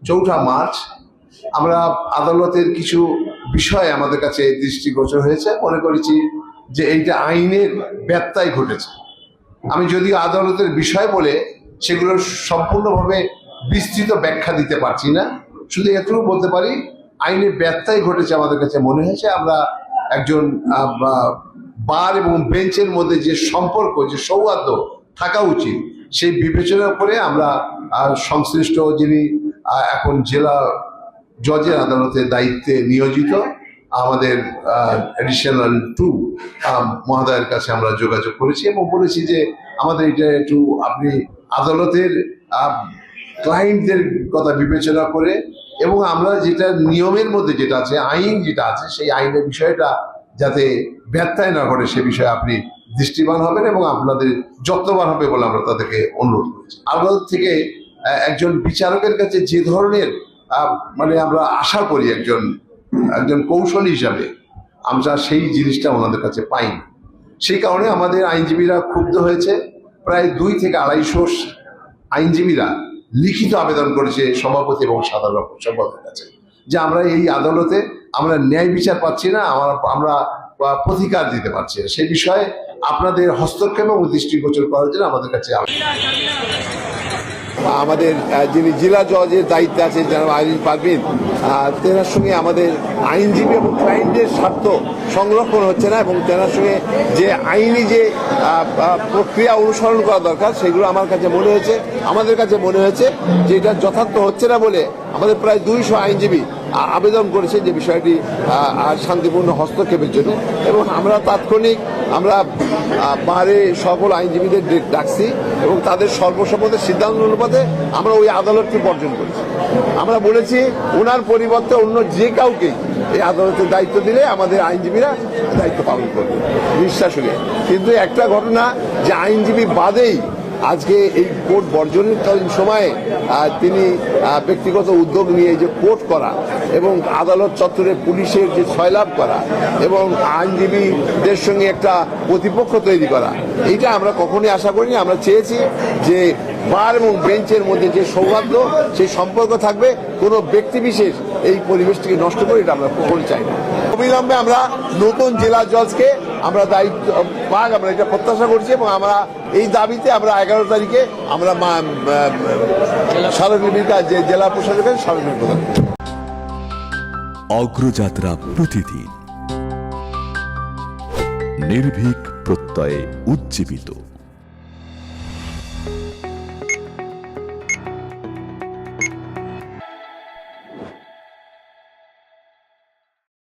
4 March আমরা আদালতের কিছু বিষয় আমাদের কাছে দৃষ্টিগোচর হয়েছে, মনে করেছি যে এইটা আইনের ব্যত্যয় ঘটেছে। আমি যদি আদালতের বিষয় বলে সেগুলো সম্পূর্ণভাবে বিস্তৃত ব্যাখ্যা দিতে পারছি না, শুধু এটুকু বলতে পারি আইনের ব্যত্যয় ঘটেছে আমাদের কাছে মনে হয়েছে। আমরা একজন বার এবং বেঞ্চের মধ্যে যে সম্পর্ক, যে সৌহার্দ্য থাকা উচিত, সেই বিবেচনা করে আমরা সংশ্লিষ্ট যিনি এখন জেলা জজের আদালতের দায়িত্বে নিয়োজিত আমাদের অ্যাডিশনাল 2 মহোদয়ের কাছে আমরা যোগাযোগ করেছি এবং বলেছি যে আমাদের এটা একটু আপনি আদালতের ক্লায়েন্টদের কথা বিবেচনা করে এবং আমরা যেটা নিয়মের মধ্যে যেটা আছে, আইন যেটা আছে, সেই আইনের বিষয়টা যাতে ব্যত্যয় না ঘটে সে বিষয়ে আপনি দৃষ্টিবান হবেন এবং আপনাদের যত্নবান হবে বলে আমরা তাদেরকে অনুরোধ করেছি। আদালত থেকে একজন বিচারকের কাছে যে ধরনের মানে আমরা আশা করি একজন কৌশলী হিসাবে, আমরা সেই জিনিসটা ওনাদের কাছে পাইনি। সেই কারণে আমাদের আইনজীবীরা ক্ষুব্ধ হয়েছে। প্রায় 2 থেকে 250 আইনজীবীরা লিখিত আবেদন করেছে সভাপতি এবং সাধারণ সম্পাদকের কাছে যে আমরা এই আদালতে আমরা ন্যায় বিচার পাচ্ছি না, আমরা প্রতিকার দিতে পারছি না। সেই বিষয়ে আপনাদের হস্তক্ষেপ এবং দৃষ্টিগোচর করার জন্য আমাদের কাছে আমাদের যিনি জেলা জজের দায়িত্বে আছেন যারা আইন পারবেন, তেনার সঙ্গে আমাদের আইনজীবী এবং ক্লায়েন্টের স্বার্থ সংরক্ষণ হচ্ছে না এবং তেনার সঙ্গে যে আইনি যে প্রক্রিয়া অনুসরণ করা দরকার সেগুলো আমাদের কাছে মনে হয়েছে যে এটা যথার্থ হচ্ছে না বলে আমাদের প্রায় 200 আইনজীবী আবেদন করেছে যে বিষয়টি শান্তিপূর্ণ হস্তক্ষেপের জন্য এবং আমরা তাৎক্ষণিক বারে সকল আইনজীবীদের ডাকছি এবং তাদের সর্বসম্মতের সিদ্ধান্ত অনুপাতে আমরা ওই আদালতটি বর্জন করেছি। আমরা বলেছি ওনার পরিবর্তে অন্য যে কাউকে এই আদালতের দায়িত্ব দিলে আমাদের আইনজীবীরা দায়িত্ব পালন করবে নিঃশ্বাসনে। কিন্তু একটা ঘটনা যে আইনজীবী বাদেই আজকে এই কোর্ট বর্জনকালীন সময়ে তিনি ব্যক্তিগত উদ্যোগ নিয়ে যে কোর্ট করা এবং আদালত চত্বরে পুলিশের যে সয়লাভ করা এবং আইনজীবীদের সঙ্গে একটা প্রতিপক্ষ তৈরি করা, এইটা আমরা কখনোই আশা করিনি। আমরা চেয়েছি যে বার এবং বেঞ্চের মধ্যে যে সৌহার্দ্য, সেই সম্পর্ক থাকবে, কোনো ব্যক্তি বিশেষ এই পরিবেশটিকে নষ্ট করে এটা আমরা কখনোই চাই না। অবিলম্বে আমরা নতুন জেলা জজকে আমরা দায়িত্ব পাক আমরা এটা প্রত্যাশা করছি এবং আমরা এই দাবিতে আমরা 11 তারিখে আমরা স্মারকলিপির কাজ যে জেলা প্রশাসকের স্মারকলিপি প্রদান করব। অগ্রযাত্রা প্রতিদিন নির্ভীক প্রত্যয়ে উজ্জীবিত।